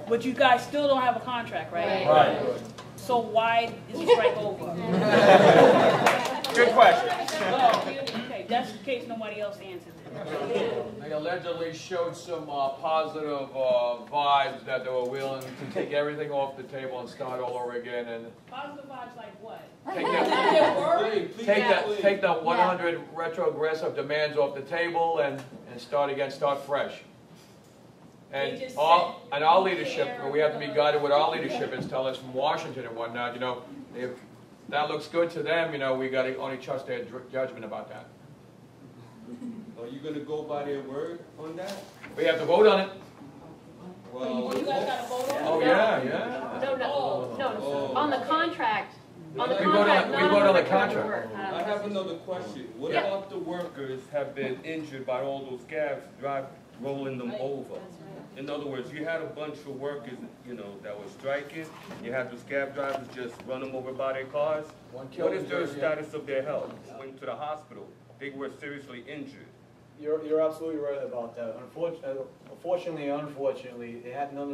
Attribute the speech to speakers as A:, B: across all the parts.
A: But you guys still don't have a contract, right?
B: Right.
A: So why is the strike over?
B: Good question.
A: Well, okay, that's in case nobody else answers it.
C: They allegedly showed some positive vibes that they were willing to take everything off the table and start all over again. And
A: Positive vibes like what?
C: take the 100 retrogressive demands off the table and start fresh. And our leadership, we have to be guided with our leadership, is tell us from Washington and whatnot, you know, if that looks good to them, you know, we got to only trust their judgment about that.
D: Are you going to go by their word on that?
C: We have to vote on it.
D: Well,
A: You guys got to vote on it?
C: Oh yeah.
E: No. On the contract. On the
C: We
E: contract,
C: vote on the contract.
D: I have another question. What about the workers have been injured by all those scabs rolling them over? In other words, you had a bunch of workers, you know, that were striking. You had the scab drivers just run them over by their cars. What is the status of their health? Went to the hospital. They were seriously injured.
F: You're absolutely right about that. Unfortunately, none of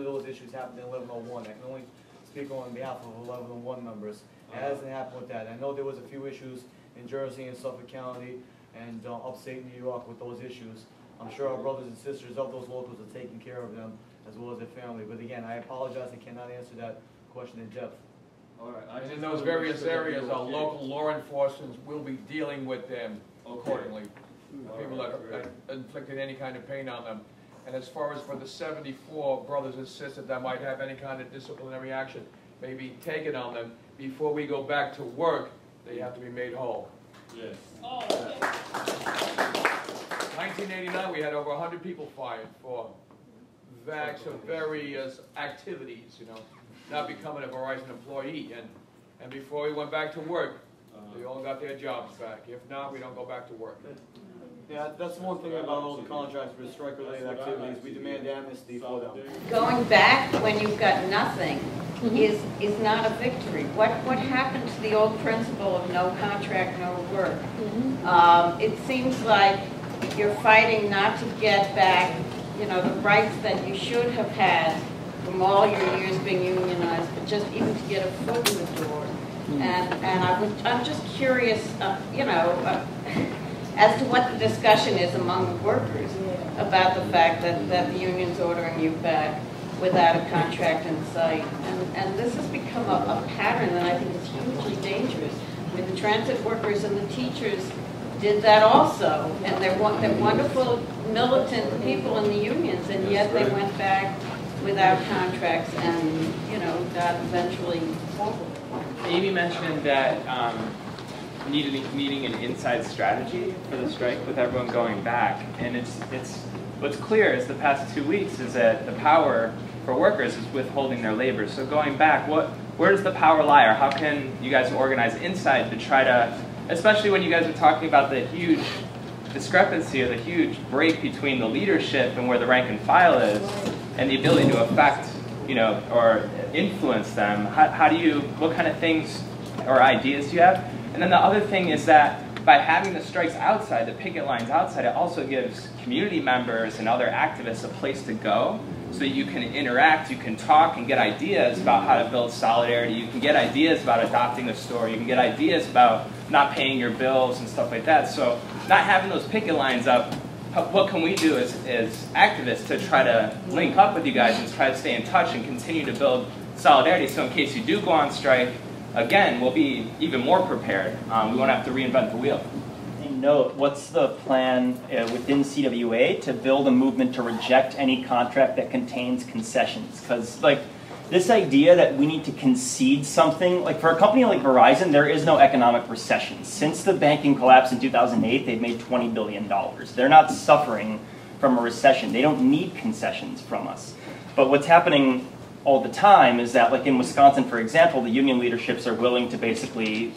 F: those issues happened in 1101. I can only speak on behalf of 1101 members. It hasn't happened with that. I know there was a few issues in Jersey and Suffolk County and upstate New York with those issues. I'm sure our brothers and sisters of those locals are taking care of them as well as their family. But again, I apologize, I cannot answer that question in depth.
D: All right.
C: And in those various areas, our local law enforcement will be dealing with them accordingly. People that are inflicting any kind of pain on them. And as far as for the 74 brothers and sisters that might have any kind of disciplinary action, maybe taken on them, before we go back to work, they have to be made whole.
D: Yes.
A: Oh, okay.
C: 1989, we had over 100 people fired for various activities, you know, not becoming a Verizon employee. And before we went back to work, they all got their jobs back. If not, we don't go back to work.
F: Yeah, that's one thing about all the contracts with strike-related activities. We demand amnesty for them.
G: Going back when you've got nothing is not a victory. What happened to the old principle of no contract, no work? It seems like you're fighting not to get back, you know, the rights that you should have had from all your years being unionized, but just even to get a foot in the door. And I'm just curious, you know, as to what the discussion is among the workers about the fact that the union's ordering you back without a contract in sight. And this has become a pattern that I think is hugely dangerous. I mean, the transit workers and the teachers did that also, and they're wonderful militant people in the unions, and yet they went back without contracts and, you know, got eventually forward.
H: Amy mentioned that needing an inside strategy for the strike with everyone going back, and it's what's clear is the past 2 weeks is that the power for workers is withholding their labor. So going back, where does the power lie, or how can you guys organize inside to try to, especially when you guys are talking about the huge discrepancy or the huge break between the leadership and where the rank and file is, and the ability to affect, you know, or influence them. How do you, what kind of things or ideas do you have? And then the other thing is that by having the strikes outside, the picket lines outside, it also gives community members and other activists a place to go so that you can interact, you can talk and get ideas about how to build solidarity, you can get ideas about adopting a store, you can get ideas about not paying your bills and stuff like that. So not having those picket lines up, what can we do as activists to try to link up with you guys and try to stay in touch and continue to build solidarity so in case you do go on strike, again, we'll be even more prepared. We won't have to reinvent the wheel.
B: Note, what's the plan within CWA to build a movement to reject any contract that contains concessions? Because like this idea that we need to concede something, like for a company like Verizon, there is no economic recession. Since the banking collapse in 2008, they've made $20 billion. They're not suffering from a recession. They don't need concessions from us. But what's happening all the time is that, like in Wisconsin, for example, the union leaderships are willing to basically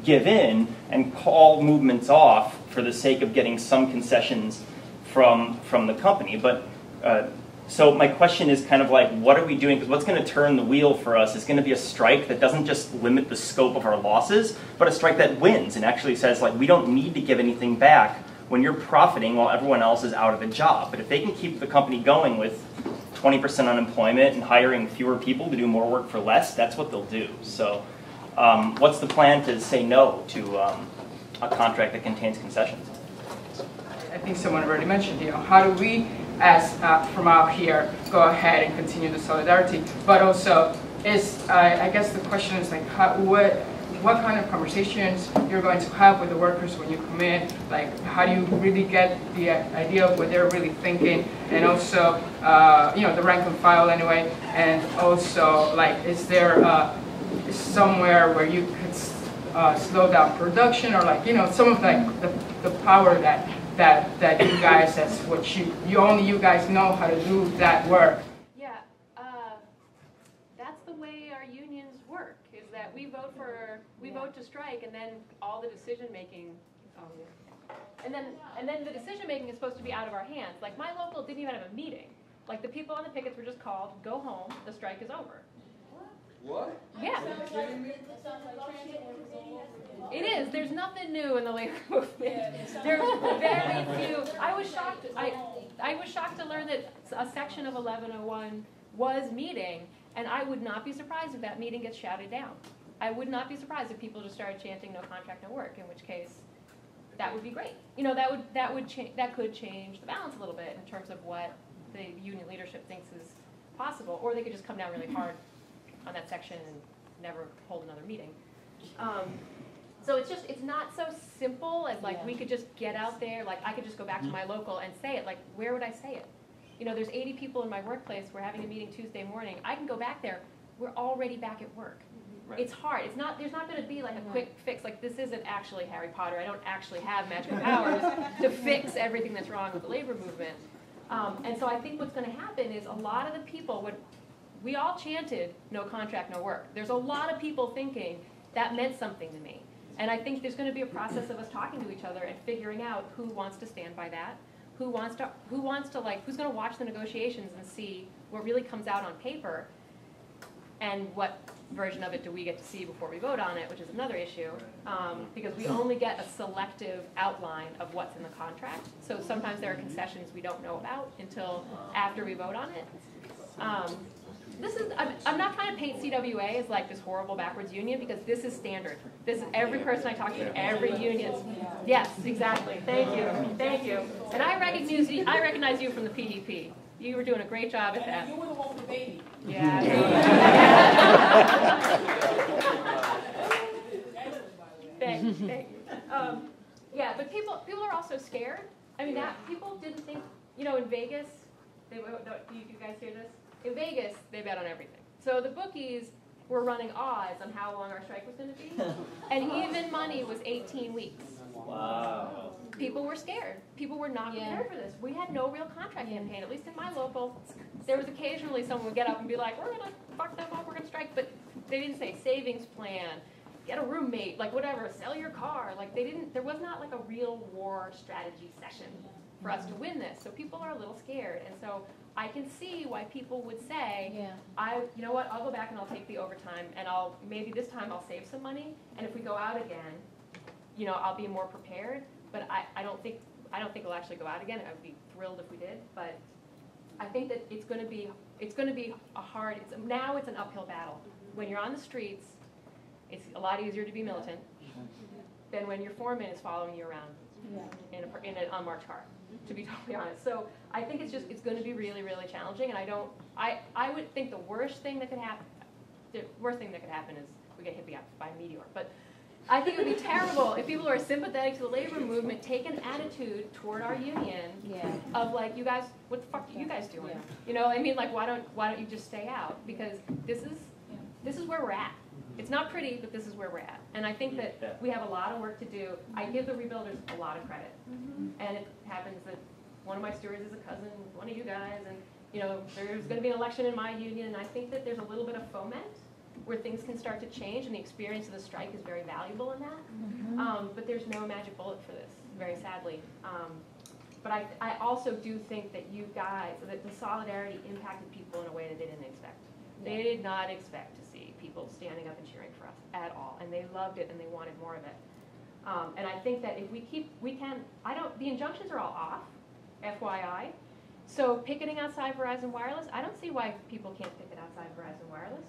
B: give in and call movements off for the sake of getting some concessions from the company. But so my question is kind of like, what are we doing? Because what's going to turn the wheel for us is going to be a strike that doesn't just limit the scope of our losses, but a strike that wins and actually says, like, we don't need to give anything back when you're profiting while everyone else is out of a job. But if they can keep the company going with 20% unemployment and hiring fewer people to do more work for less, that's what they'll do. So what's the plan to say no to a contract that contains concessions?
I: I think someone already mentioned, how do we, as from out here, go ahead and continue the solidarity? But also, I guess the question is like, what kind of conversations you're going to have with the workers when you come in? Like, how do you really get the idea of what they're really thinking? And also, the rank and file anyway. And also, like, is there somewhere where you could slow down production, or like, some of like the power that you guys, that's what only you guys know how to do that work.
E: Yeah, that's the way our unions work, is that we vote to strike, and then all the decision making, and then the decision making is supposed to be out of our hands. Like, my local didn't even have a meeting. Like, the people on the pickets were just called, go home, the strike is over.
C: What?
E: Yeah. It is. There's nothing new in the labor movement. There's very few. I was shocked. I was shocked to learn that a section of 1101 was meeting, and I would not be surprised if that meeting gets shouted down. I would not be surprised if people just started chanting "no contract, no work," in which case that would be great. That could change the balance a little bit in terms of what the union leadership thinks is possible, or they could just come down really hard on that section and never hold another meeting. So it's not so simple as like we could just get out there, like I could just go back to my local and say it. Like, where would I say it? There's 80 people in my workplace. We're having a meeting Tuesday morning. I can go back there. We're already back at work. Right. It's hard. There's not going to be like a quick fix. Like, this isn't actually Harry Potter. I don't actually have magical powers to fix everything that's wrong with the labor movement. And so I think what's going to happen is a lot of the people we all chanted "no contract, no work." There's a lot of people thinking that meant something to me. And I think there's going to be a process of us talking to each other and figuring out who wants to stand by that, who's going to watch the negotiations and see what really comes out on paper, and what version of it do we get to see before we vote on it, which is another issue, because we only get a selective outline of what's in the contract. So sometimes there are concessions we don't know about until after we vote on it. I'm not trying to paint CWA as like this horrible backwards union, because this is standard. This is every person I talk to, every union. Yes, exactly. Thank you. And I recognize you from the PDP. You were doing a great job at that.
A: You were the one with the baby.
E: Yeah. Thank you. Yeah, but people are also scared. I mean, people didn't think, in Vegas, do you guys hear this? In Vegas, they bet on everything. So the bookies were running odds on how long our strike was going to be, and even money was 18 weeks.
B: Wow.
E: People were scared. People were not prepared for this. We had no real contract campaign, at least in my local. There was occasionally someone would get up and be like, we're going to fuck them up, we're going to strike, but they didn't say savings plan, get a roommate, like whatever, sell your car. Like there was not like a real war strategy session for us to win this. So people are a little scared. And so I can see why people would say, you know what, I'll go back and I'll take the overtime, and maybe this time I'll save some money, and if we go out again, I'll be more prepared. But I don't think we'll actually go out again. I would be thrilled if we did, but I think that it's going to be a hard. Now it's an uphill battle. When you're on the streets, it's a lot easier to be militant than when your foreman is following you around in an unmarked car, to be totally honest. So I think it's going to be really, really challenging, and I would think the worst thing that could happen is we get hit by a meteor. But I think it would be terrible if people who are sympathetic to the labor movement take an attitude toward our union of like, you guys, what the fuck are you guys doing? I mean, like, why don't you just stay out? Because this is where we're at. It's not pretty, but this is where we're at. And I think that we have a lot of work to do. I give the rebuilders a lot of credit. And it happens that one of my stewards is a cousin with one of you guys, and there's going to be an election in my union, and I think that there's a little bit of foment where things can start to change, and the experience of the strike is very valuable in that. But there's no magic bullet for this, very sadly. But I also do think that you guys, that the solidarity impacted people in a way that they didn't expect. They did not expect to see people standing up and cheering for us at all, and they loved it and they wanted more of it. And I think that if the injunctions are all off, FYI. So picketing outside Verizon Wireless, I don't see why people can't picket outside Verizon Wireless.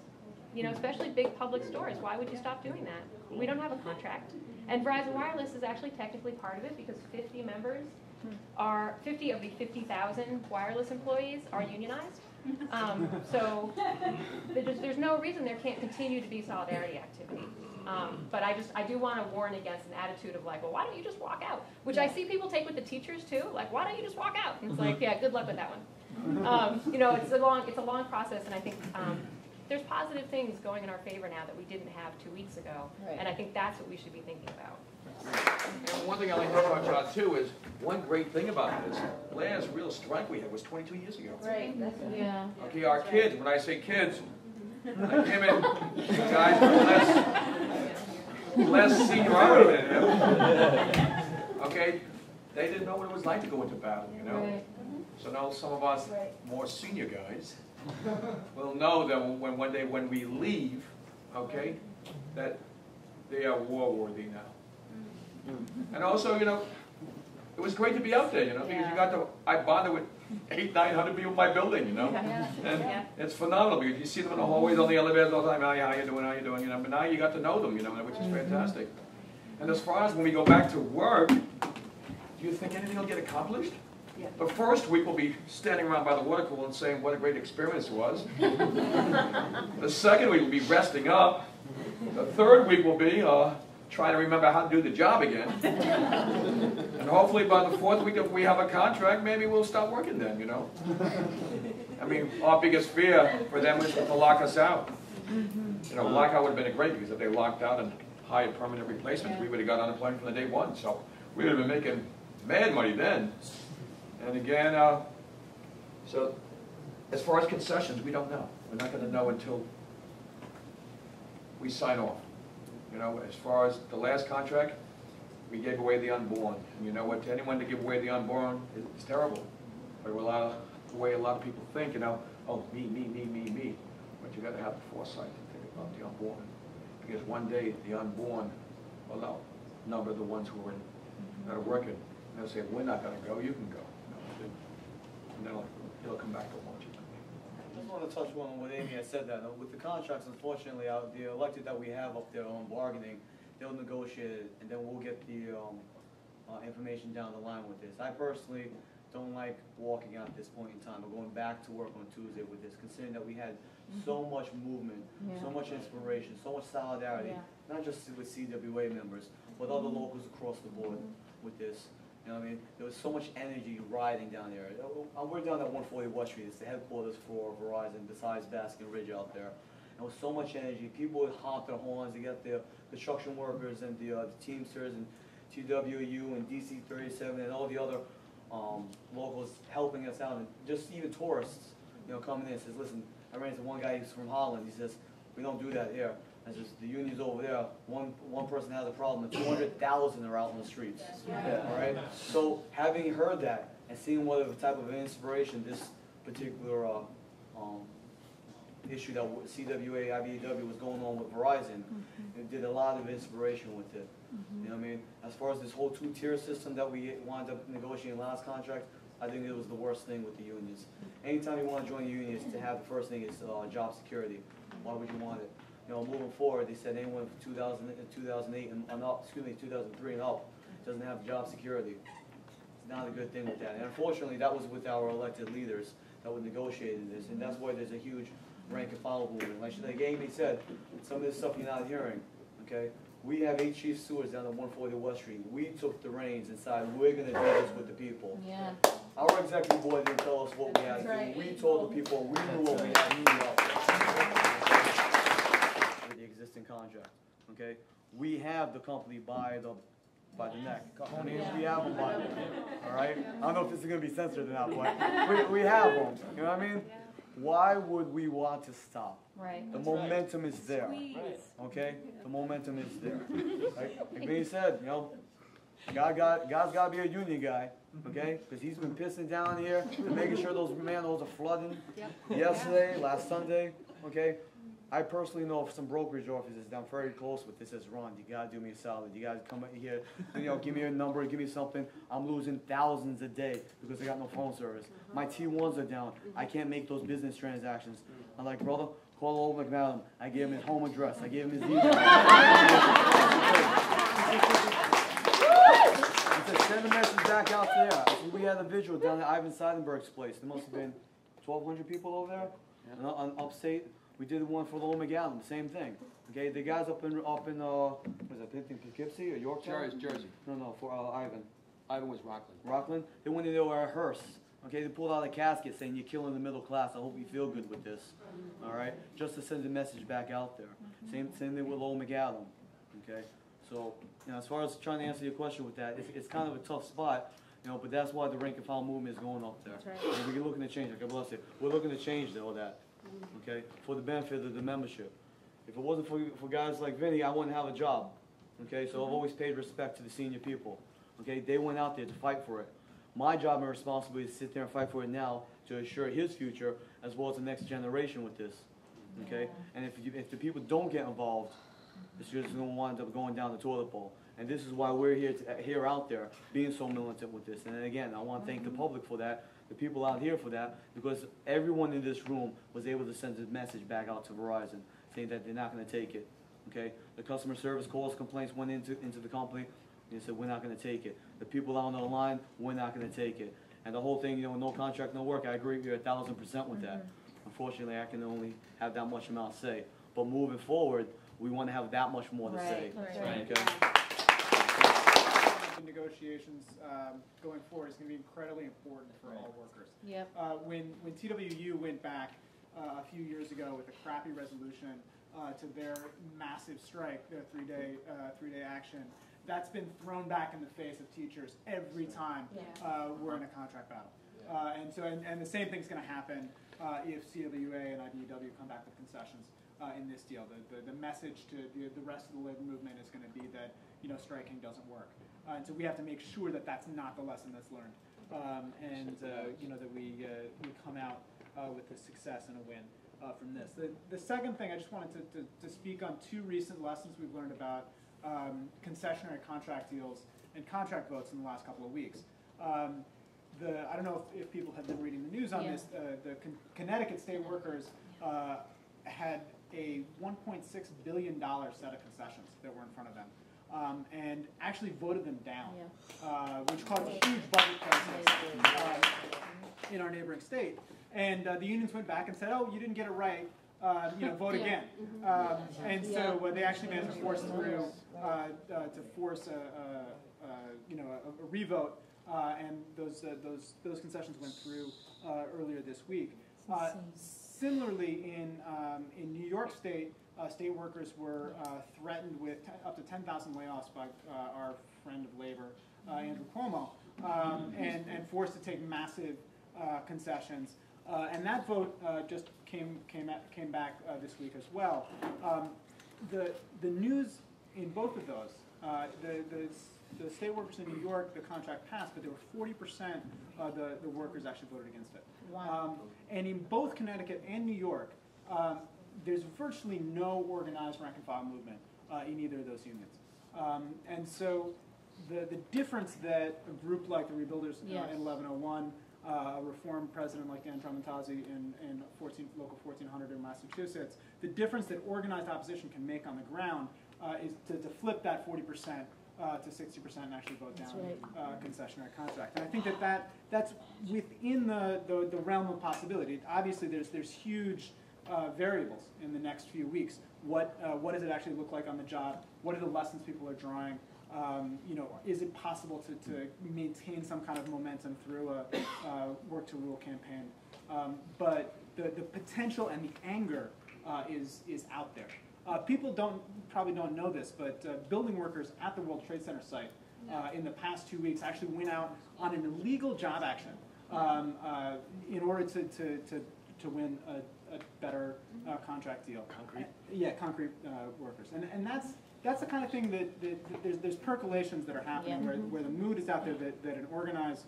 E: You know, especially big public stores. Why would you stop doing that? We don't have a contract. And Verizon Wireless is actually technically part of it because 50 members are, 50 of the 50,000 wireless employees are unionized. So there's no reason there can't continue to be solidarity activity. But I do want to warn against an attitude of like, well, why don't you just walk out? Which I see people take with the teachers too. Like, why don't you just walk out? And it's like, yeah, good luck with that one. You know, it's a long process, and I think there's positive things going in our favor now that we didn't have 2 weeks ago. Right. And I think that's what we should be thinking about.
C: And one thing I like to touch on too is one great thing about this. Last real strike we had was 22 years ago.
G: Right.
E: Yeah.
C: Okay, our kids. When I say kids, I came in guys with less seniority than him. Okay, they didn't know what it was like to go into battle. You know.
E: Right.
C: So now some of us more senior guys will know that one day when we leave, okay, that they are war-worthy now. And also, you know, it was great to be out there, you know, because you got to, I bonded with 800-900 people in my building, you know, and it's phenomenal because you see them in the hallways, on the elevators all the time, how you doing, you know, but now you got to know them, you know, which is fantastic. And as far as when we go back to work, do you think anything will get accomplished? The first week we'll be standing around by the water cooler and saying what a great experience it was. The second week we'll be resting up. The third week will be trying to remember how to do the job again. And hopefully by the fourth week, if we have a contract, maybe we'll start working then, you know. I mean, our biggest fear for them was to lock us out. You know, lockout would have been great because if they locked out and hired permanent replacements, we would have got unemployment from the day one. So we would have been making mad money then. And again, so as far as concessions, we don't know. We're not going to know until we sign off. You know, as far as the last contract, we gave away the unborn. And you know what, to anyone to give away the unborn is terrible. But the way a lot of people think, you know, oh, me. But you got to have the foresight to think about the unborn. Because one day, the unborn will outnumber the ones who are that are working. And they'll say, we're not going to go, you can go. And then he'll come back to watch it.
F: I just want to touch on what Amy had said that. With the contracts, unfortunately, the elected that we have up there on bargaining, they'll negotiate it, and then we'll get the information down the line with this. I personally don't like walking out at this point in time. We're going back to work on Tuesday with this, considering that we had so much movement, so much inspiration, so much solidarity, not just with CWA members, but other locals across the board with this. You know what I mean? There was so much energy riding down there. We're down at 140 West Street. It's the headquarters for Verizon, besides Baskin Ridge out there. There was so much energy. People would honk their horns. You got the construction workers and the Teamsters and TWU and DC 37 and all the other locals helping us out. And just even tourists, you know, coming in and says, listen, I ran into one guy who's from Holland. He says, we don't do that here. And just the union's over there. One person has a problem, and 200,000 are out in the streets. All right. So having heard that and seeing what type of inspiration this particular issue that CWA, IBEW was going on with Verizon, it did a lot of inspiration with it. You know what I mean? As far as this whole two-tier system that we wound up negotiating last contract, I think it was the worst thing with the unions. Anytime you want to join a union, is to have the first thing is job security. Why would you want it? You know, moving forward, they said anyone from 2008 and up, 2003 and up, doesn't have job security. It's not a good thing with that. And unfortunately, that was with our elected leaders that were negotiating this, and that's why there's a huge rank and file movement. Like Amy said, some of this stuff you're not hearing, okay? We have 8 chief stewards down at 140 West Street. We took the reins and decided we're going to do this with the people. Yeah. Our executive board didn't tell us what we had to do. We told the people we knew what we had to do with the existing contract. Okay, we have the company by the neck. We have them by the neck. All right. I don't know if this is going to be censored or not, but we have them. You know what I mean? Why would we want to stop?
E: Right.
F: The momentum is there. Okay? The momentum is there. Like Vinny said, you know, God's got to be a union guy, okay? Because he's been pissing down here and making sure those manholes are flooding. Yesterday, last Sunday, okay? I personally know of some brokerage offices that I'm very close with. This says, Ron, you gotta do me a solid. You gotta come in here, give me a number, give me something. I'm losing thousands a day because I got no phone service. My T1s are down. I can't make those business transactions. I'm like, brother, call old McMadam. I gave him his home address. I gave him his email. I said, send a message back out there. We had a visual down at Ivan Seidenberg's place. There must have been 1,200 people over there on upstate. We did one for Lower McGowan, the same thing. Okay, the guys up in what was that, Poughkeepsie or Yorktown?
C: Jersey.
F: No, for Ivan.
C: Ivan was Rockland.
F: Rockland? They went into a hearse. Okay, they pulled out a casket saying, you're killing the middle class. I hope you feel good with this. All right? Just to send a message back out there. Same thing with Lower McGowan. Okay? So, as far as trying to answer your question with that, it's kind of a tough spot. But that's why the rank and file movement is going up there. That's right. And we're looking to change, like I said, we're looking to change all that. Okay, for the benefit of the membership. If it wasn't for guys like Vinny, I wouldn't have a job. Okay, so I've always paid respect to the senior people. Okay, they went out there to fight for it. My job and responsibility is to sit there and fight for it now to assure his future as well as the next generation with this. Okay, and if the people don't get involved, it's just going to wind up going down the toilet bowl. And this is why we're here out there being so militant with this. And again, I want to thank the public for that. The people out here for that, because everyone in this room was able to send a message back out to Verizon saying that they're not going to take it. Okay, the customer service calls, complaints went into the company, and they said we're not going to take it. The people out on the line, we're not going to take it. And the whole thing, no contract, no work. I agree with you 1,000% with that. Unfortunately, I can only have that much amount to say. But moving forward, we want to have that much more to say.
J: Right.
F: Okay.
J: Negotiations going forward is going to be incredibly important for all workers.
K: Yep.
J: When TWU went back a few years ago with a crappy resolution to their massive strike, their three-day action, that's been thrown back in the face of teachers every time we're in a contract battle. And the same thing's going to happen if CWA and IBEW come back with concessions in this deal. The message to the rest of the labor movement is going to be that striking doesn't work, and so we have to make sure that that's not the lesson that's learned, that we come out with a success and a win from this. The second thing I just wanted to speak on two recent lessons we've learned about concessionary contract deals and contract votes in the last couple of weeks. I don't know if people have been reading the news on this. The Connecticut state workers had a $1.6 billion set of concessions that were in front of them, and actually voted them down, which caused a huge budget crisis in our neighboring state. And the unions went back and said, "Oh, you didn't get it right. Vote again." And so they actually managed to force through a revote, and those concessions went through earlier this week. Similarly, in New York State, state workers were threatened with up to 10,000 layoffs by our friend of labor, Andrew Cuomo, and forced to take massive concessions. And that vote just came back this week as well. The news in both of those, the state workers in New York, the contract passed, but there were 40% of the workers actually voted against it.
K: Wow.
J: And in both Connecticut and New York, there's virtually no organized rank and file movement in either of those unions. And so the difference that a group like the Rebuilders in 1101, a reform president like Dan Tramontazzi in local 1400 in Massachusetts, the difference that organized opposition can make on the ground is to flip that 40% to 60% and actually vote down concessionary contract. And I think that's within the realm of possibility. Obviously, there's huge variables in the next few weeks. What does it actually look like on the job? What are the lessons people are drawing? Is it possible to maintain some kind of momentum through a work to rule campaign? But the potential and the anger is out there. People probably don't know this, but building workers at the World Trade Center site in the past 2 weeks actually went out on an illegal job action in order to win a better contract deal.
C: Concrete?
J: Concrete workers. And that's the kind of thing that there's percolations that are happening where the mood is out there that an organized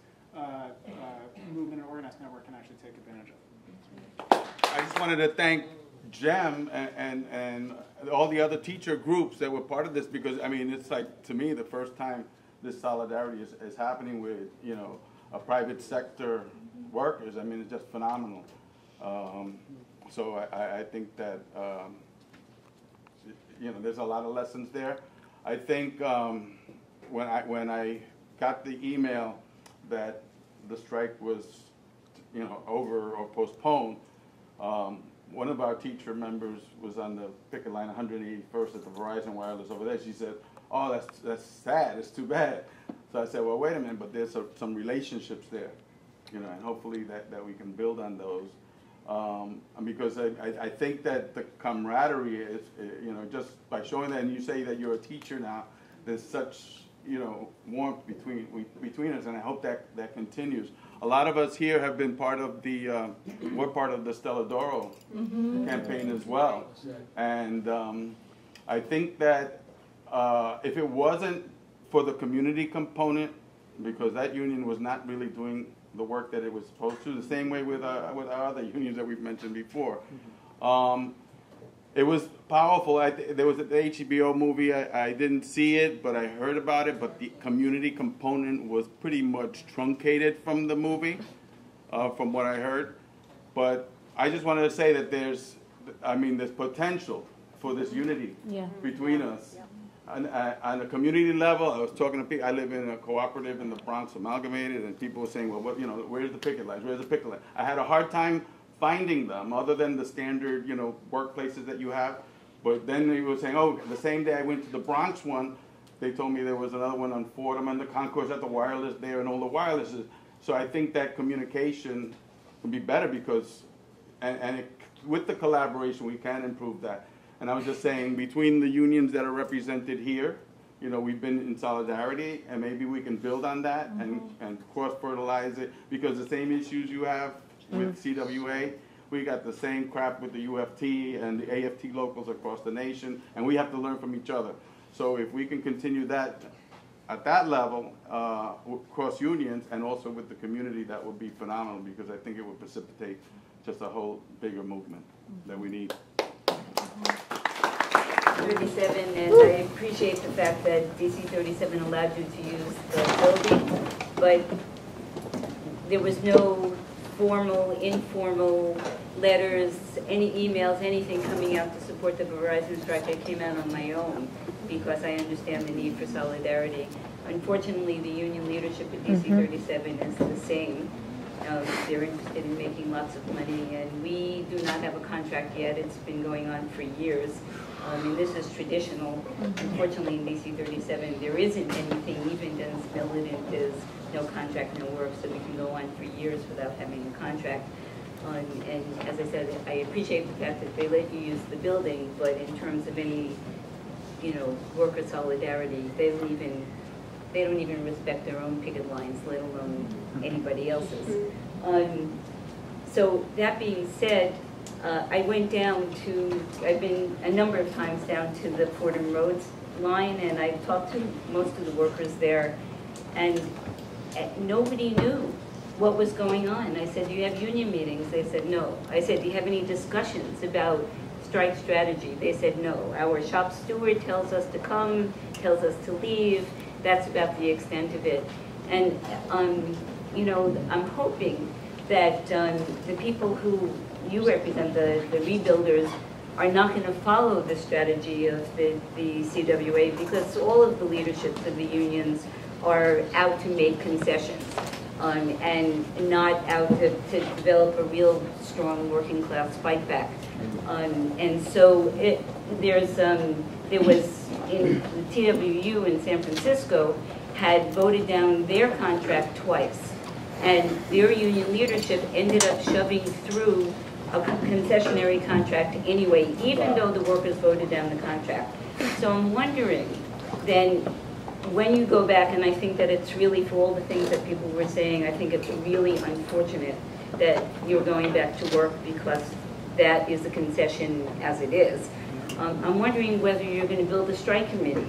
J: movement, an organized network can actually take advantage of.
K: I just wanted to thank GEM and all the other teacher groups that were part of this, because I mean, it's like, to me, the first time this solidarity is happening with, you know, a private sector workers. I mean, it's just phenomenal. So I think that, you know, there's a lot of lessons there. I think when I got the email that the strike was, you know, over or postponed, one of our teacher members was on the picket line 181st at the Verizon Wireless over there. She said, "Oh, that's sad. It's too bad." So I said, "Well, wait a minute, but there's some relationships there, you know, and hopefully that we can build on those." Because I think that the camaraderie is, you know, just by showing that, and you say that you're a teacher now, there's such, you know, warmth between us, and I hope that continues. A lot of us here have been part of we're part of the Stella Doro campaign as well. And I think that if it wasn't for the community component, because that union was not really doing the work that it was supposed to, the same way with our other unions that we've mentioned before. It was powerful. There was the HBO movie. I didn't see it, but I heard about it. But the community component was pretty much truncated from the movie, from what I heard. But I just wanted to say that there's potential for this unity between us. On a community level, I was talking to people. I live in a cooperative in the Bronx, Amalgamated, and people were saying, "Well, what, you know, where's the picket lines? Where's the picket line?" I had a hard time finding them, other than the standard, you know, workplaces that you have. But then they were saying, "Oh, the same day I went to the Bronx one, they told me there was another one on Fordham and the Concourse at the wireless there and all the wirelesses." So I think that communication can be better because, with the collaboration, we can improve that. And I was just saying, between the unions that are represented here, you know, we've been in solidarity, and maybe we can build on that and cross-fertilize it, because the same issues you have with CWA, we got the same crap with the UFT and the AFT locals across the nation, and we have to learn from each other. So if we can continue that at that level, cross unions, and also with the community, that would be phenomenal, because I think it would precipitate just a whole bigger movement that we need.
L: 37, and I appreciate the fact that DC 37 allowed you to use the building, but there was no formal, informal letters, any emails, anything coming out to support the Verizon strike. I came out on my own because I understand the need for solidarity. Unfortunately, the union leadership at DC 37 is the same. They're interested in making lots of money, and we do not have a contract yet. It's been going on for years. And this is traditional. Unfortunately, in DC 37, there isn't anything even as militant as no contract, no work, so we can go on for years without having a contract. And as I said, I appreciate the fact that they let you use the building, but in terms of any, you know, worker solidarity, they don't even respect their own picket lines, let alone anybody else's. So that being said, I went down to, I've been a number of times down to the Fordham Roads line, and I talked to most of the workers there, and nobody knew what was going on. I said, "Do you have union meetings?" They said, "No." I said, "Do you have any discussions about strike strategy?" They said, "No. Our shop steward tells us to come, tells us to leave. That's about the extent of it." And, you know, I'm hoping that the people who you represent, the rebuilders, are not going to follow the strategy of the CWA, because all of the leaderships of the unions are out to make concessions and not out to develop a real strong working class fight back. And so there was in the TWU in San Francisco had voted down their contract twice, and their union leadership ended up shoving through a concessionary contract anyway, even though the workers voted down the contract. So I'm wondering, then, when you go back, and I think that it's really, for all the things that people were saying, I think it's really unfortunate that you're going back to work, because that is a concession as it is. I'm wondering whether you're going to build a strike committee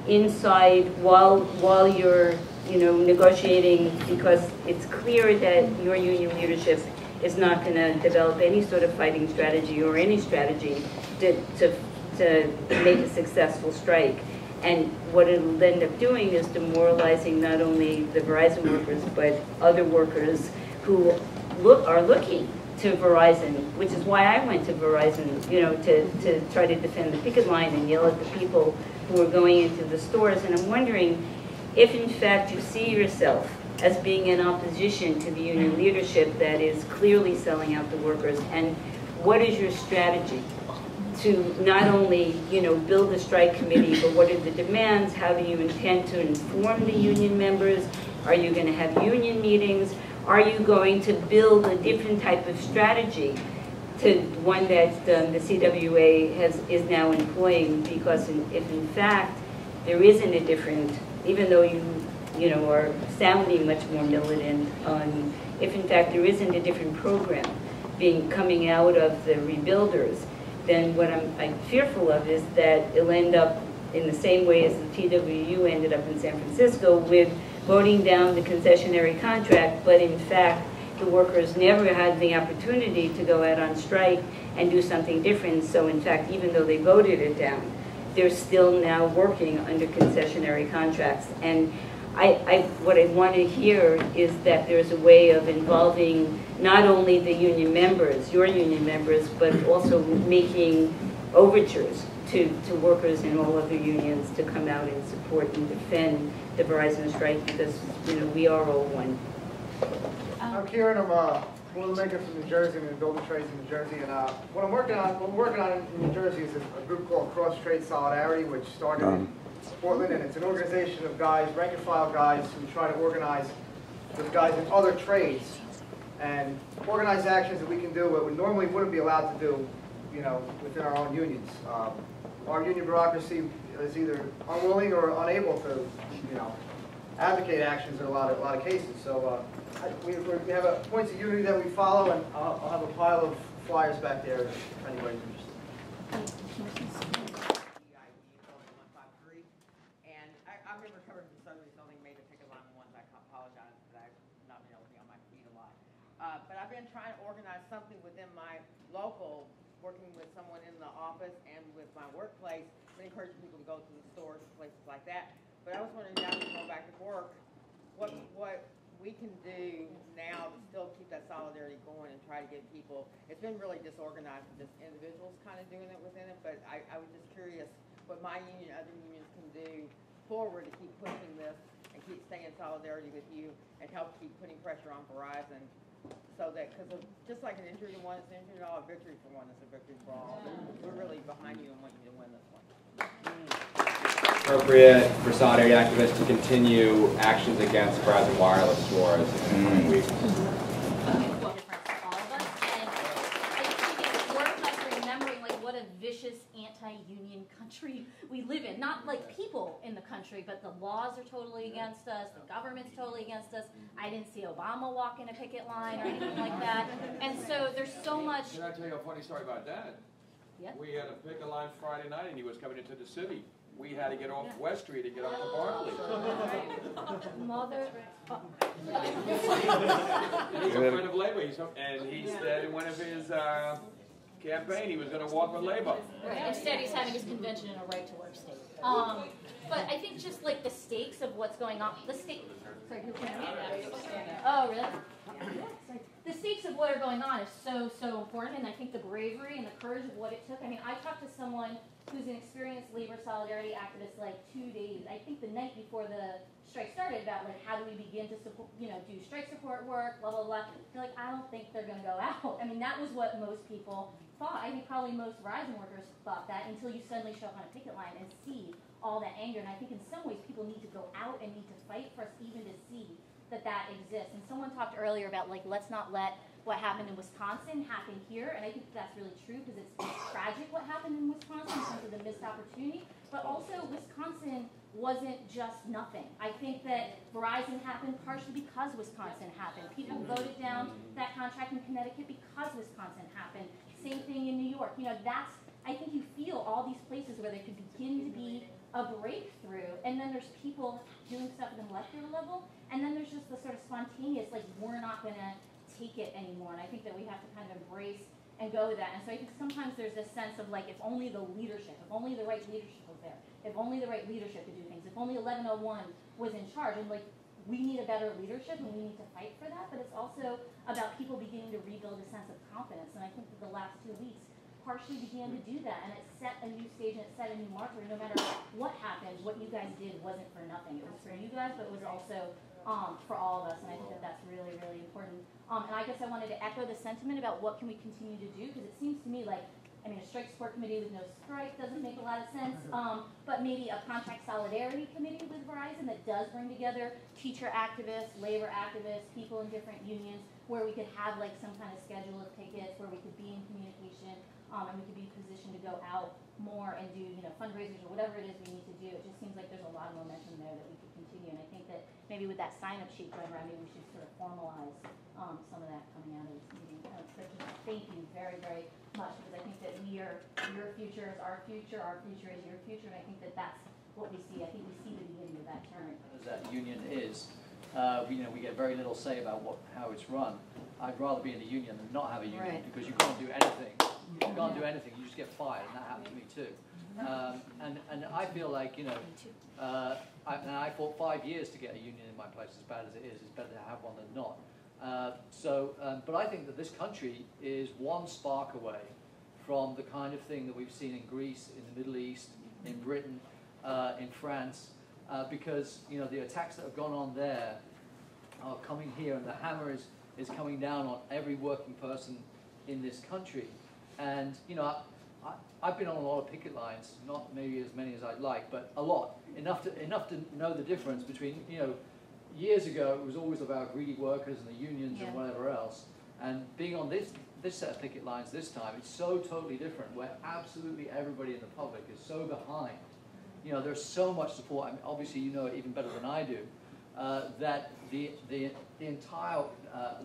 L: inside while you're, negotiating, because it's clear that your union leadership is not going to develop any sort of fighting strategy or any strategy to make a successful strike. And what it'll end up doing is demoralizing not only the Verizon workers, but other workers who are looking to Verizon, which is why I went to Verizon, to try to defend the picket line and yell at the people who are going into the stores. And I'm wondering if, in fact, you see yourself as being in opposition to the union leadership that is clearly selling out the workers, and what is your strategy to not only, build a strike committee, but what are the demands? How do you intend to inform the union members? Are you going to have union meetings? Are you going to build a different type of strategy to one that the CWA is now employing? Because if in fact there isn't a different, even though you are sounding much more militant, if in fact there isn't a different program coming out of the rebuilders, then what I'm fearful of is that it'll end up in the same way as the TWU ended up in San Francisco, with voting down the concessionary contract, but in fact the workers never had the opportunity to go out on strike and do something different. So in fact, even though they voted it down, they're still now working under concessionary contracts. And what I want to hear is that there's a way of involving not only the union members, your union members, but also making overtures to workers in all other unions to come out and support and defend the Verizon strike, because we are all one.
F: I'm Kieran. I'm a boilermaker from New Jersey. I'm in the building trades in New Jersey, and what we're working on in New Jersey is a group called Cross Trade Solidarity, which started in Portland, and it's an organization of guys, rank and file guys, who try to organize with guys in other trades and organize actions that we can do what we normally wouldn't be allowed to do, within our own unions. Our union bureaucracy is either unwilling or unable to, advocate actions in a lot of cases. So we have a points of unity that we follow, and I'll have a pile of flyers back there if anybody's interested.
M: And I remember covering some Sunday something made a picket line once. I apologize that I've not been able to be on my feet a lot. But I've been trying to organize something within my local, working with someone in the office and with my workplace, and encouraging people to go to the stores and places like that. But I was wondering, now that we're going back to work, what we can do now to still keep that solidarity going and try to get people. It's been really disorganized, just individuals kind of doing it within it, but I was just curious what my union and other unions can do forward to keep pushing this and keep staying in solidarity with you and help keep putting pressure on Verizon, so that, because just like an injury to one is an injury to all, a victory for one is a victory for all. We're really behind you and want you to win this one.
N: Appropriate for solidarity activists to continue actions against Verizon wireless stores in the coming weeks?
O: What a vicious anti-union country we live in. Not like people in the country, but the laws are totally against us, the government's totally against us. I didn't see Obama walk in a picket line or anything like that. And so there's so much...
C: Can I tell you a funny story about that?
O: Yeah.
C: We had a picket line Friday night and he was coming into the city. We had to get off West Street to get up to Barclay.
O: Mother...
C: He's a friend of Labor, and he said in one of his campaign he was going to walk with Labor.
O: Right. Instead, he's having his convention in a right-to-work state. But I think just like the stakes of what's going on, the state. Sorry, who can Oh, really? Yeah. Sorry. The stakes of what are going on is so important, and I think the bravery and the courage of what it took. I mean, I talked to someone who's an experienced labor solidarity activist like 2 days, I think the night before the strike started, about like how do we begin to support, do strike support work, blah blah blah. They're like, I don't think they're going to go out. I mean, that was what most people thought. I think probably most Verizon workers thought that, until you suddenly show up on a picket line and see all that anger. And I think in some ways people need to go out and need to fight for us even to see that exists. And someone talked earlier about like, let's not let what happened in Wisconsin happen here. And I think that's really true, because it's tragic what happened in Wisconsin in terms of the missed opportunity. But also Wisconsin wasn't just nothing. I think that Verizon happened partially because Wisconsin happened. People voted down that contract in Connecticut because Wisconsin happened. Same thing in New York. That's I think you feel all these places where there could begin to be a breakthrough, and then there's people doing stuff at the molecular level, and then there's just the sort of spontaneous, like, we're not going to take it anymore. And I think that we have to kind of embrace and go with that. And so I think sometimes there's this sense of, like, if only the leadership, if only the right leadership was there, if only the right leadership could do things, if only 1101 was in charge. And, like, we need a better leadership, and we need to fight for that. But it's also about people beginning to rebuild a sense of confidence. And I think that the last 2 weeks partially began to do that, and it set a new stage and it set a new marker. No matter what happened, what you guys did wasn't for nothing. It was for you guys, but it was also for all of us, and I think that that's really, really important. And I guess I wanted to echo the sentiment about what can we continue to do, because it seems to me like, I mean, a strike support committee with no strike doesn't make a lot of sense, but maybe a contract solidarity committee with Verizon that does bring together teacher activists, labor activists, people in different unions, where we could have like some kind of schedule of tickets, where we could be in communication, and we could be positioned to go out more and do, fundraisers or whatever it is we need to do. It just seems like there's a lot of momentum there that we could continue. And I think that maybe with that sign-up sheet going around, maybe we should sort of formalize some of that coming out of this meeting. So just thank you very, very much, because I think that your future is our future is your future, and I think that that's what we see. I think we see the beginning of that turn.
P: As that union is, we get very little say about how it's run. I'd rather be in a union than not have a union, because you can't do anything. You can't do anything. You just get fired, and that happened to me too. And I feel like, I fought 5 years to get a union in my place. As bad as it is, it's better to have one than not. But I think that this country is one spark away from the kind of thing that we've seen in Greece, in the Middle East, in Britain, in France, because the attacks that have gone on there are coming here, and the hammer is coming down on every working person in this country. And I've been on a lot of picket lines, not maybe as many as I'd like, but a lot, enough to know the difference between, years ago it was always about greedy workers and the unions and whatever else, and being on this set of picket lines this time, it's so totally different, where absolutely everybody in the public is so behind. There's so much support. I mean, obviously you know it even better than I do, that the entire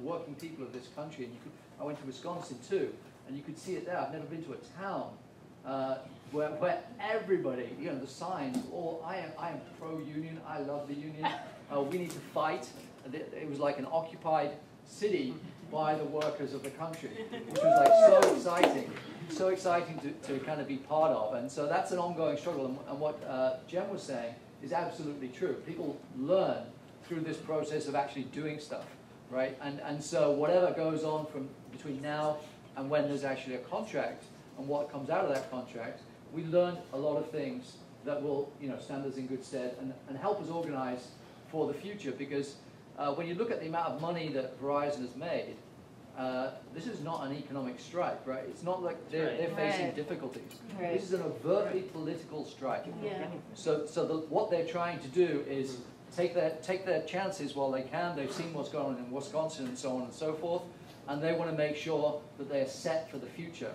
P: working people of this country, and I went to Wisconsin too, and you could see it there. I've never been to a town where everybody, the signs, I am pro-union, I love the union, we need to fight. It was like an occupied city by the workers of the country, which was like so exciting to kind of be part of. And so that's an ongoing struggle. And what Jem was saying is absolutely true. People learn through this process of actually doing stuff, right? And so whatever goes on between now and when there's actually a contract, and what comes out of that contract, we learn a lot of things that will stand us in good stead and help us organize for the future. Because when you look at the amount of money that Verizon has made, this is not an economic strike, right? It's not like they're facing difficulties. This is an overtly political strike. So what they're trying to do is take their chances while they can. They've seen what's going on in Wisconsin and so on and so forth, and they want to make sure that they're set for the future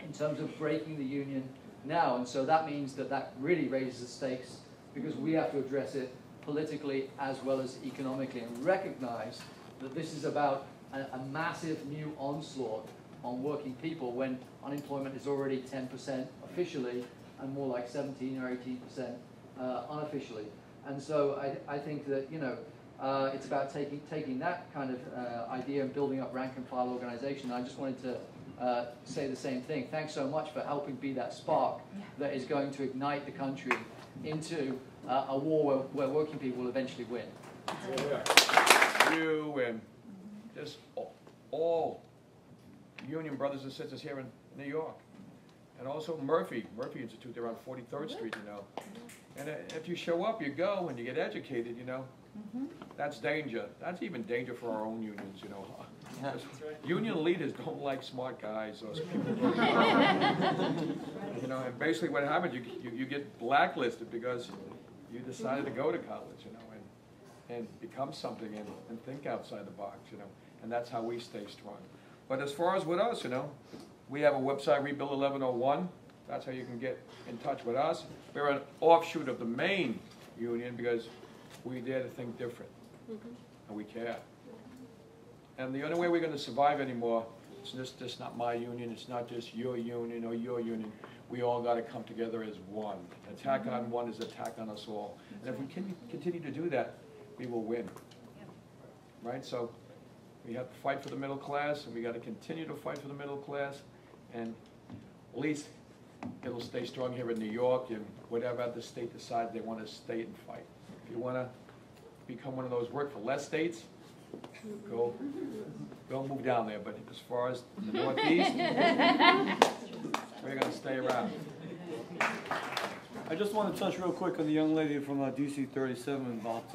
P: in terms of breaking the union now. And so that means that really raises the stakes, because we have to address it politically as well as economically, and recognize that this is about a massive new onslaught on working people when unemployment is already 10% officially and more like 17 or 18% unofficially. And so I think that it's about taking that kind of idea and building up rank and file organization. I just wanted to say the same thing. Thanks so much for helping be that spark that is going to ignite the country into a war where working people will eventually win.
C: You and just all union brothers and sisters here in New York. And also Murphy Institute, they're on 43rd Street, And if you show up, you go, and you get educated, that's danger. That's even danger for our own unions, Union leaders don't like smart guys or people. And basically what happens, you get blacklisted because you decided to go to college, and become something and think outside the box, and that's how we stay strong. But as far as with us, we have a website, Rebuild 1101. That's how you can get in touch with us. We're an offshoot of the main union because we dare to think different, and we care. And the only way we're going to survive anymore It's just not my union, it's not just your union or your union. We all got to come together as one. Attack on one is attack on us all. And if we can continue to do that, we will win. Right? So we have to fight for the middle class, and we got to continue to fight for the middle class, and at least it'll stay strong here in New York and whatever other state decides they want to stay and fight. If you want to become one of those work for less states, go move down there. But as far as the Northeast, we're going to stay around.
F: I just want to touch real quick on the young lady from DC 37 about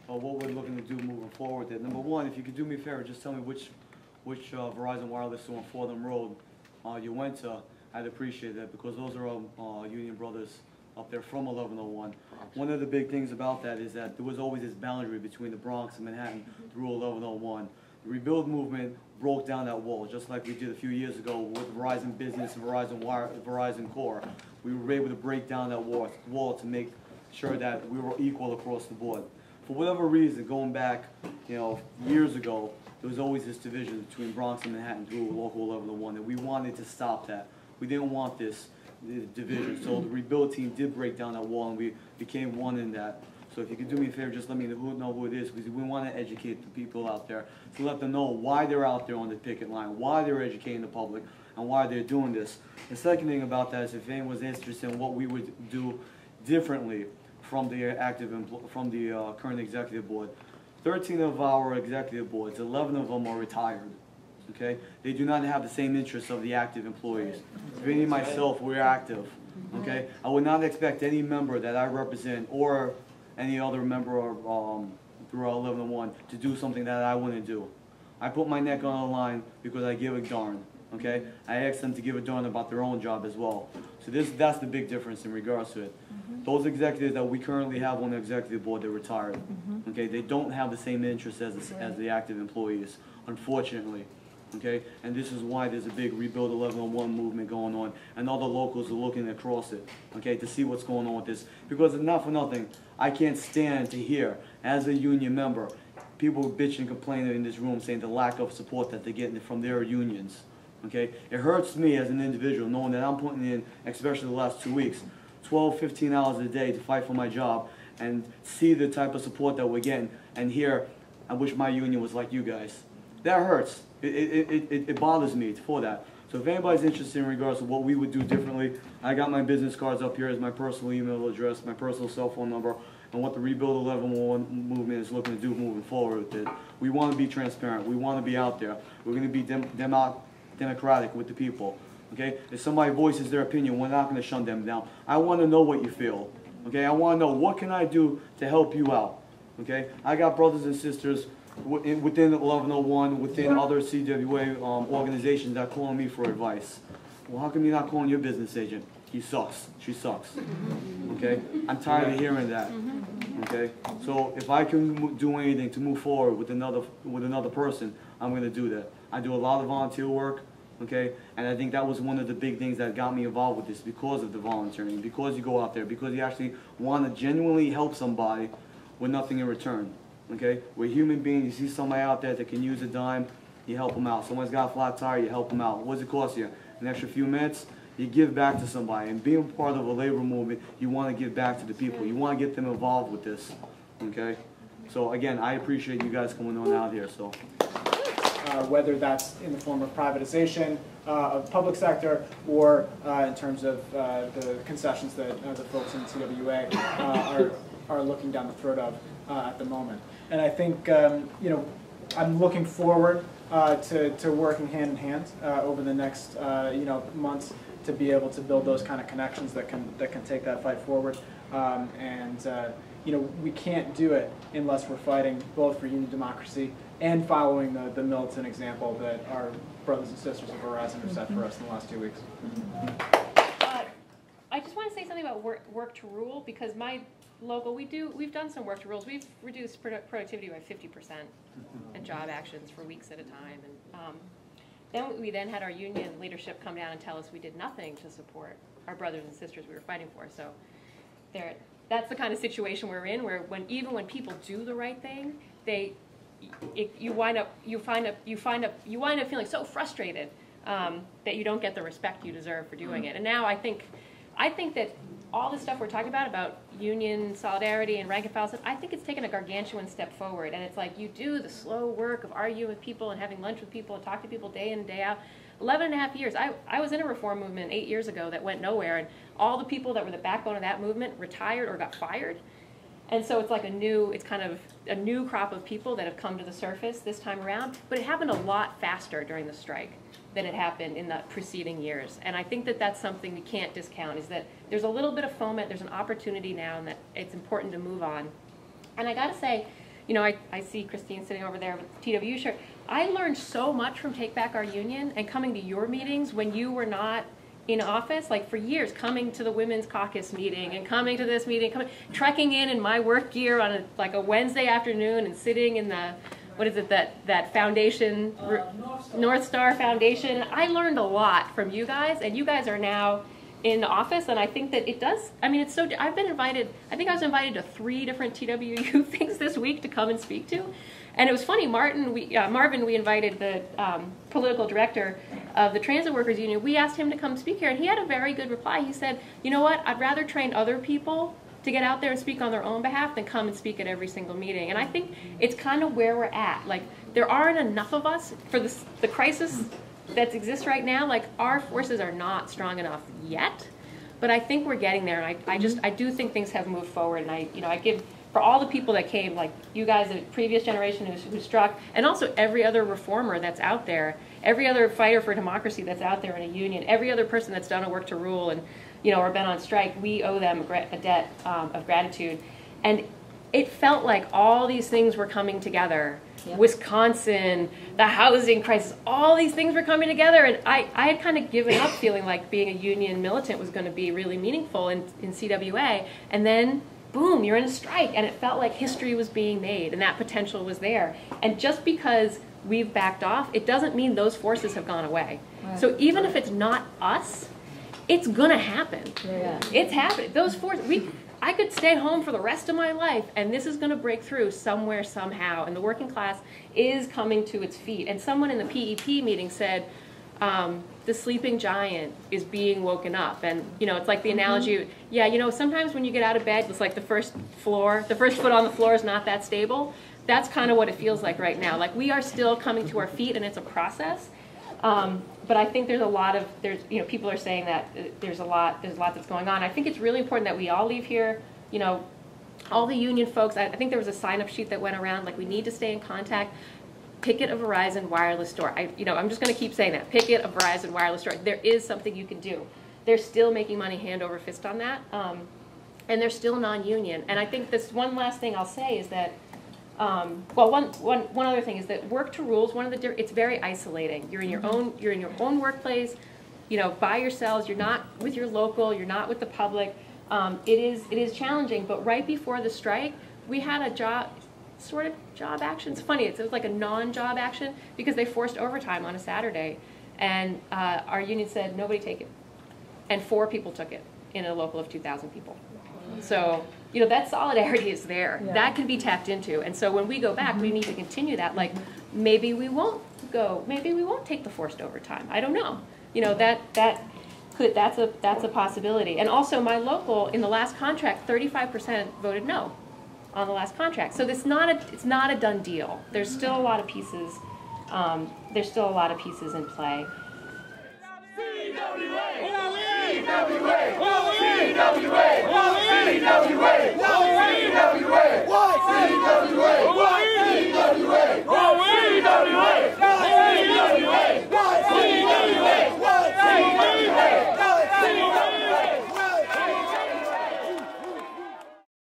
F: what we're looking to do moving forward. There. Number one, if you could do me a favor, just tell me which Verizon Wireless store on Fordham Road you went to. I'd appreciate that, because those are union brothers up there from 1101. One of the big things about that is that there was always this boundary between the Bronx and Manhattan through 1101. The rebuild movement broke down that wall, just like we did a few years ago with Verizon Business and Verizon Core. We were able to break down that wall to make sure that we were equal across the board. For whatever reason, going back, years ago, there was always this division between Bronx and Manhattan through local 1101, and we wanted to stop that. We didn't want this division, so the rebuild team did break down that wall, and we became one in that. So if you could do me a favor, just let me know who it is, because we want to educate the people out there, to let them know why they're out there on the picket line, why they're educating the public, and why they're doing this. The second thing about that is, if anyone's interested in what we would do differently from the current executive board, 13 of our executive boards, 11 of them are retired. Okay, they do not have the same interests of the active employees. Vinny and myself, we're active. Okay, I would not expect any member that I represent or any other member through our 1101 to do something that I wouldn't do. I put my neck on the line because I give a darn. Okay, I ask them to give a darn about their own job as well. So that's the big difference in regards to it. Those executives that we currently have on the executive board, they're retired. Okay, they don't have the same interests as the active employees, unfortunately. Okay, and this is why there's a big Rebuild 1101 movement going on, and all the locals are looking across it, okay, to see what's going on with this. Because not for nothing, I can't stand to hear, as a union member, people bitch and complain in this room saying the lack of support that they're getting from their unions. Okay, it hurts me as an individual knowing that I'm putting in, especially the last 2 weeks, 12, 15 hours a day to fight for my job, and see the type of support that we're getting, and hear, I wish my union was like you guys. That hurts. It bothers me for that. So if anybody's interested in regards to what we would do differently, I got my business cards up here as my personal email address, my personal cell phone number, and what the Rebuild 1101 movement is looking to do moving forward with it. We want to be transparent. We want to be out there. We're going to be democratic with the people. Okay? If somebody voices their opinion, we're not going to shut them down. I want to know what you feel. Okay? I want to know what can I do to help you out. Okay? I got brothers and sisters within 1101, within other CWA organizations that call me for advice. Well, how come you're not calling your business agent? He sucks. She sucks. Okay? I'm tired of hearing that. Okay? So if I can do anything to move forward with another person, I'm going to do that. I do a lot of volunteer work. Okay? And I think that was one of the big things that got me involved with this, because of the volunteering, because you go out there, because you actually want to genuinely help somebody with nothing in return. Okay, we're human beings. You see somebody out there that can use a dime, you help them out. Someone's got a flat tire, you help them out. What does it cost you? An extra few minutes? You give back to somebody. And being part of a labor movement, you want to give back to the people. You want to get them involved with this. Okay, so again, I appreciate you guys coming on out here. So,
J: whether that's in the form of privatization of the public sector, or in terms of the concessions that the folks in CWA are looking down the throat of at the moment. And I think, I'm looking forward to working hand in hand over the next, months, to be able to build those kind of connections that can take that fight forward. We can't do it unless we're fighting both for union democracy and following the militant example that our brothers and sisters of Verizon have set for us in the last 2 weeks.
E: I just want to say something about work to rule, because my local, we've done some work to rules. We've reduced productivity by 50% and job actions for weeks at a time. And then we had our union leadership come down and tell us we did nothing to support our brothers and sisters we were fighting for. So that's the kind of situation we're in, where even when people do the right thing, you wind up feeling so frustrated that you don't get the respect you deserve for doing it. And now I think that all the stuff we're talking about union solidarity and rank and file stuff, I think it's taken a gargantuan step forward. And it's like you do the slow work of arguing with people and having lunch with people and talk to people day in and day out. 11 and a half years. I was in a reform movement 8 years ago that went nowhere, and all the people that were the backbone of that movement retired or got fired. And so it's like it's kind of a new crop of people that have come to the surface this time around. But it happened a lot faster during the strike than it happened in the preceding years. And I think that that's something we can't discount, is that there's a little bit of foment, there's an opportunity now, and that it's important to move on. And I gotta say, you know, I see Christine sitting over there with the TWU shirt. I learned so much from Take Back Our Union and coming to your meetings when you were not in office, like for years, coming to the Women's Caucus meeting and coming to this meeting, trekking in my work gear on a Wednesday afternoon and sitting in the, what is it, that foundation, North Star Foundation. I learned a lot from you guys, and you guys are now in office, and I think that it does, I mean, it's so, I've been invited, I think I was invited to 3 different TWU things this week to come and speak to. And it was funny, Marvin, we invited the political director of the Transit Workers Union. We asked him to come speak here, and he had a very good reply. He said, you know what, I'd rather train other people to get out there and speak on their own behalf than come and speak at every single meeting. And I think it's kind of where we're at. Like, there aren't enough of us for the crisis that exists right now. Like, our forces are not strong enough yet, but I think we're getting there. And I do think things have moved forward. And I give, for all the people that came, like you guys, the previous generation who struck, and also every other reformer that's out there, every other fighter for democracy that's out there in a union, every other person that's done a work to rule and, you know, or been on strike, we owe them a debt of gratitude. And it felt like all these things were coming together. Yep. Wisconsin, the housing crisis, all these things were coming together. And I had kind of given up feeling like being a union militant was going to be really meaningful in CWA. And then, boom, you're in a strike. And it felt like history was being made and that potential was there. And just because we've backed off, it doesn't mean those forces have gone away. Right. So even if it's not us, it's going to happen. Yeah. It's happening. Those forces, I could stay home for the rest of my life, and this is going to break through somewhere, somehow. And the working class is coming to its feet. And someone in the PEP meeting said, the sleeping giant is being woken up. And, you know, it's like the analogy, yeah, you know, sometimes when you get out of bed, it's like the first foot on the floor is not that stable. That's kind of what it feels like right now. Like, we are still coming to our feet, and it's a process. But I think people are saying that there's a lot that's going on. I think it's really important that we all leave here, you know, all the union folks. I think there was a sign-up sheet that went around, like, we need to stay in contact. Picket a Verizon wireless store. I'm just going to keep saying that. Picket a Verizon wireless store. There is something you can do. They're still making money hand over fist on that, and they're still non-union. And I think this one last thing I'll say is that, one other thing is that work to rules. It's very isolating. You're in your own workplace, you know, by yourselves. You're not with your local. You're not with the public. It is challenging. But right before the strike, we had a job action. It's funny. It was like a non-job action because they forced overtime on a Saturday, and our union said nobody take it, and 4 people took it in a local of 2,000 people. So, you know, that solidarity is there. Yeah. That can be tapped into. And so when we go back, we need to continue that. Like, maybe we won't take the forced overtime. I don't know. You know, that's a possibility. And also, my local, in the last contract, 35% voted no on the last contract. So it's not a done deal. There's still a lot of pieces. There's still a lot of pieces in play.
Q: CWA!